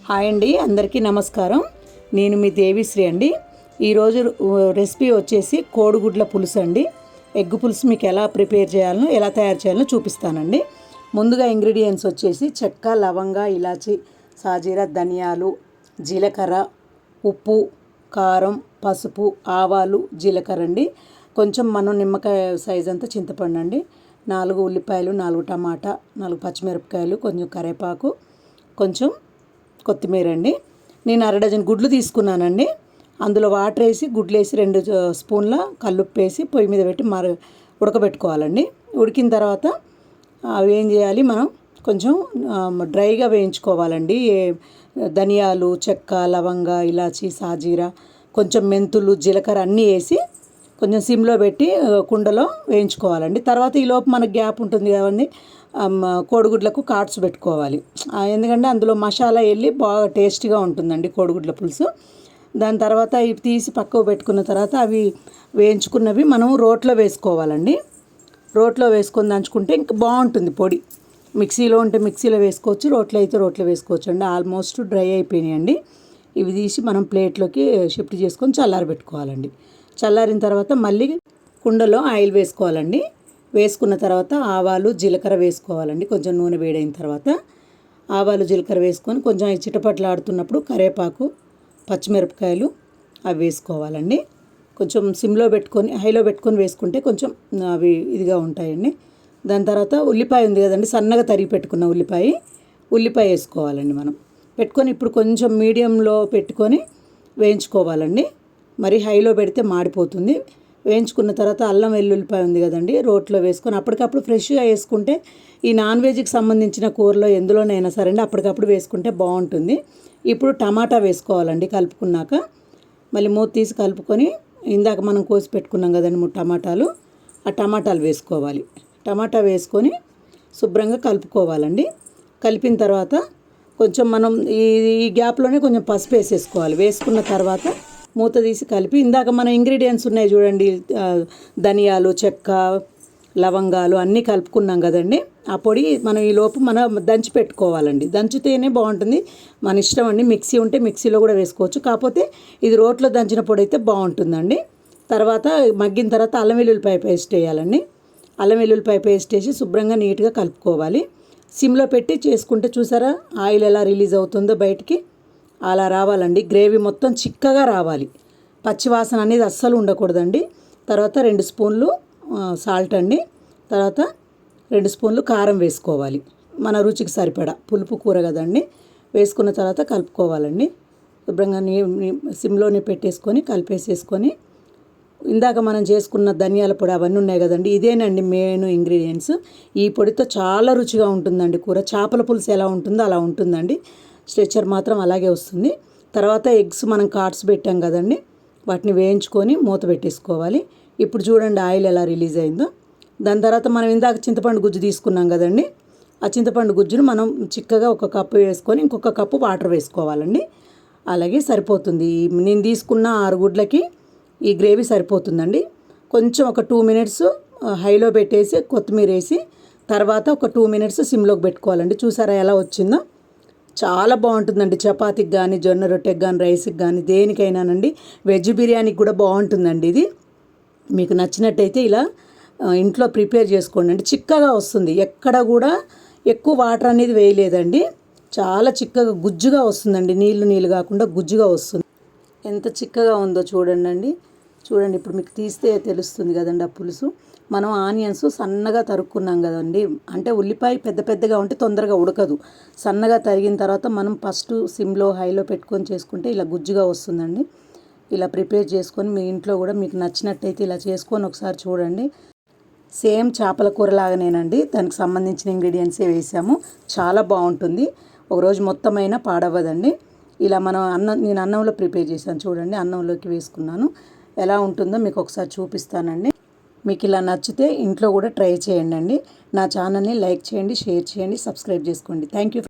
Hi అండి, అందరికీ నమస్కారం. నేను మీ దేవిశ్రీ అండి. ఈరోజు రెసిపీ వచ్చేసి కోడిగుడ్ల పులుసు అండి. ఎగ్ పులుసు మీకు ఎలా ప్రిపేర్ చేయాలనో ఎలా తయారు చేయాలనో చూపిస్తానండి. ముందుగా ఇంగ్రీడియంట్స్ వచ్చేసి చెక్క, లవంగ, ఇలాచి, సాజీరా, ధనియాలు, జీలకర్ర, ఉప్పు, కారం, పసుపు, ఆవాలు, జీలకర్ర అండి. కొంచెం మనం నిమ్మకాయ సైజ్ అంతా చింతపండు అండి, 4 ఉల్లిపాయలు, 4 టమాటా, 4 పచ్చిమిరపకాయలు, కొంచెం కరివేపాకు, కొంచెం కొత్తిమీర అండి. నేను 1/2 డజన్ గుడ్లు తీసుకున్నానండి. అందులో వాటర్ వేసి గుడ్లు వేసి 2 స్పూన్ల కల్లుప్పు వేసి పొయ్యి మీద పెట్టి ఉడకబెట్టుకోవాలండి. ఉడికిన తర్వాత అవి ఏం చేయాలి, మనం కొంచెం డ్రైగా వేయించుకోవాలండి. ధనియాలు, చెక్క, లవంగ, ఇలాచి, సాజీరా, కొంచెం మెంతులు, జీలకర్ర అన్నీ వేసి కొంచెం సిమ్లో పెట్టి కుండలో వేయించుకోవాలండి. తర్వాత ఈలోపు మనకు గ్యాప్ ఉంటుంది కదండి, కోడిగుడ్లకు కాట్స్ పెట్టుకోవాలి. ఎందుకంటే అందులో మసాలా వెళ్ళి బాగా టేస్ట్గా ఉంటుందండి కోడిగుడ్ల పులుసు. దాని తర్వాత ఇవి తీసి పక్కకు పెట్టుకున్న తర్వాత అవి వేయించుకున్నవి మనం రోట్లో వేసుకోవాలండి. రోట్లో వేసుకొని దంచుకుంటే ఇంకా బాగుంటుంది పొడి. మిక్సీలో ఉంటే మిక్సీలో వేసుకోవచ్చు, రోట్లో అయితే రోట్లో వేసుకోవచ్చు అండి. ఆల్మోస్ట్ డ్రై అయిపోయినాయండి. ఇవి తీసి మనం ప్లేట్లోకి షిఫ్ట్ చేసుకొని చల్లారబెట్టుకోవాలండి. చల్లారిన తర్వాత మళ్ళీ కుండలో ఆయిల్ వేసుకోవాలండి. వేసుకున్న తర్వాత ఆవాలు, జీలకర్ర వేసుకోవాలండి. కొంచెం నూనె వేడైన తర్వాత ఆవాలు, జీలకర్ర వేసుకొని కొంచెం చిటపట్లు ఆడుతున్నప్పుడు కరివేపాకు, పచ్చిమిరపకాయలు అవి వేసుకోవాలండి. కొంచెం సిమ్లో పెట్టుకొని హైలో పెట్టుకొని వేసుకుంటే కొంచెం అవి ఇదిగా ఉంటాయండి. దాని తర్వాత ఉల్లిపాయ ఉంది కదండి, సన్నగా తరిగి పెట్టుకున్న ఉల్లిపాయ వేసుకోవాలండి. మనం పెట్టుకొని ఇప్పుడు కొంచెం మీడియంలో పెట్టుకొని వేయించుకోవాలండి. మరి హైలో పెడితే మాడిపోతుంది. వేయించుకున్న తర్వాత అల్లం వెల్లుల్లిపాయ ఉంది కదండి, రోట్లో వేసుకొని అప్పటికప్పుడు ఫ్రెష్గా వేసుకుంటే ఈ నాన్ వెజ్కి సంబంధించిన కూరలో ఎందులోనైనా సరే అండి అప్పటికప్పుడు వేసుకుంటే బాగుంటుంది. ఇప్పుడు టమాటా వేసుకోవాలండి. కలుపుకున్నాక మళ్ళీ మూత తీసి కలుపుకొని ఇందాక మనం కోసి పెట్టుకున్నాం కదండి 3 టమాటాలు, ఆ టమాటాలు వేసుకోవాలి. టమాటా వేసుకొని శుభ్రంగా కలుపుకోవాలండి. కలిపిన తర్వాత కొంచెం మనం ఈ గ్యాప్లోనే కొంచెం పసుపు వేసేసుకోవాలి. వేసుకున్న తర్వాత మూత తీసి కలిపి ఇందాక మన ఇంగ్రీడియంట్స్ ఉన్నాయి చూడండి, ధనియాలు, చెక్క, లవంగాలు అన్నీ కలుపుకున్నాం కదండి. ఆ పొడి మనం ఈలోపు దంచి పెట్టుకోవాలండి. దంచితేనే బాగుంటుంది, మన ఇష్టం అండి. మిక్సీ ఉంటే మిక్సీలో కూడా వేసుకోవచ్చు, కాకపోతే ఇది రోట్లో దంచిన పొడి అయితే బాగుంటుందండి. తర్వాత మగ్గిన తర్వాత అల్లం వెల్లుల్లిపాయ పేస్ట్ వేయాలండి. అల్లం వెల్లుల్లిపాయ పేస్ట్ వేసి శుభ్రంగా నీట్గా కలుపుకోవాలి. సిమ్లో పెట్టి చేసుకుంటే చూసారా ఆయిల్ ఎలా రిలీజ్ అవుతుందో బయటికి, అలా రావాలండి. గ్రేవీ మొత్తం చిక్కగా రావాలి, పచ్చివాసన అనేది అస్సలు ఉండకూడదండి. తర్వాత 2 స్పూన్లు సాల్ట్ అండి. తర్వాత 2 స్పూన్లు కారం వేసుకోవాలి, మన రుచికి సరిపడా. పులుపు కూర కదండి. వేసుకున్న తర్వాత కలుపుకోవాలండి. శుభ్రంగా సిమ్లోనే పెట్టేసుకొని కలిపేసేసుకొని ఇందాక మనం చేసుకున్న ధనియాల పొడి అవన్నీ ఉన్నాయి కదండి, ఇదేనండి మెయిన్ ఇంగ్రీడియంట్స్. ఈ పొడితో చాలా రుచిగా ఉంటుందండి కూర. చేపల పులుసు ఎలా ఉంటుందో అలా ఉంటుందండి. స్ట్రెచర్ మాత్రం అలాగే వస్తుంది. తర్వాత ఎగ్స్ మనం కాట్స్ పెట్టాం కదండి, వాటిని వేయించుకొని మూత పెట్టేసుకోవాలి. ఇప్పుడు చూడండి ఆయిల్ ఎలా రిలీజ్ అయిందో. దాని తర్వాత మనం ఇందాక చింతపండు గుజ్జు తీసుకున్నాం కదండి, ఆ చింతపండు గుజ్జును మనం చిక్కగా 1 కప్పు వేసుకొని ఇంకొక కప్పు వాటర్ వేసుకోవాలండి. అలాగే సరిపోతుంది. నేను తీసుకున్న 6 గుడ్లకి ఈ గ్రేవీ సరిపోతుందండి. కొంచెం ఒక 2 మినిట్స్ హైలో పెట్టేసి కొత్తిమీర వేసి తర్వాత ఒక 2 మినిట్స్ సిమ్లోకి పెట్టుకోవాలండి. చూసారా ఎలా వచ్చిందో, చాలా బాగుంటుందండి. చపాతీకి కానీ, జొన్న రొట్టెకి కానీ, రైస్కి కానీ, దేనికైనానండి. వెజ్ బిర్యానీకి కూడా బాగుంటుందండి ఇది. మీకు నచ్చినట్టయితే ఇలా ఇంట్లో ప్రిపేర్ చేసుకోండి అండి. చిక్కగా వస్తుంది, ఎక్కడ కూడా ఎక్కువ వాటర్ అనేది వేయలేదండి. చాలా చిక్కగా గుజ్జుగా వస్తుందండి, నీళ్ళు కాకుండా గుజ్జుగా వస్తుంది. ఎంత చిక్కగా ఉందో చూడండి. చూడండి ఇప్పుడు మీకు తీస్తే తెలుస్తుంది కదండి ఆ పులుసు. మనం ఆనియన్స్ సన్నగా తరుక్కున్నాం కదండి, అంటే ఉల్లిపాయ పెద్దగా ఉంటే తొందరగా ఉడకదు. సన్నగా తరిగిన తర్వాత మనం ఫస్ట్ సిమ్లో హైలో పెట్టుకొని చేసుకుంటే ఇలా గుజ్జుగా వస్తుందండి. ఇలా ప్రిపేర్ చేసుకొని మీ ఇంట్లో కూడా మీకు నచ్చినట్టయితే ఇలా చేసుకొని ఒకసారి చూడండి. సేమ్ చేపల కూర లాగానేనండి, దానికి సంబంధించిన ఇంగ్రీడియంట్సే వేసాము. చాలా బాగుంటుంది. ఒకరోజు మొత్తమైనా పాడవ్వదండి. ఇలా మనం నేను అన్నంలో ప్రిపేర్ చేశాను చూడండి, అన్నంలోకి వేసుకున్నాను. ఎలా ఉంటుందో మీకు ఒకసారి చూపిస్తానండి. మీకు ఇలా నచ్చితే ఇంట్లో కూడా ట్రై చేయండి. నా ఛానల్ని లైక్ చేయండి, షేర్ చేయండి, సబ్స్క్రైబ్ చేసుకోండి. Thank you.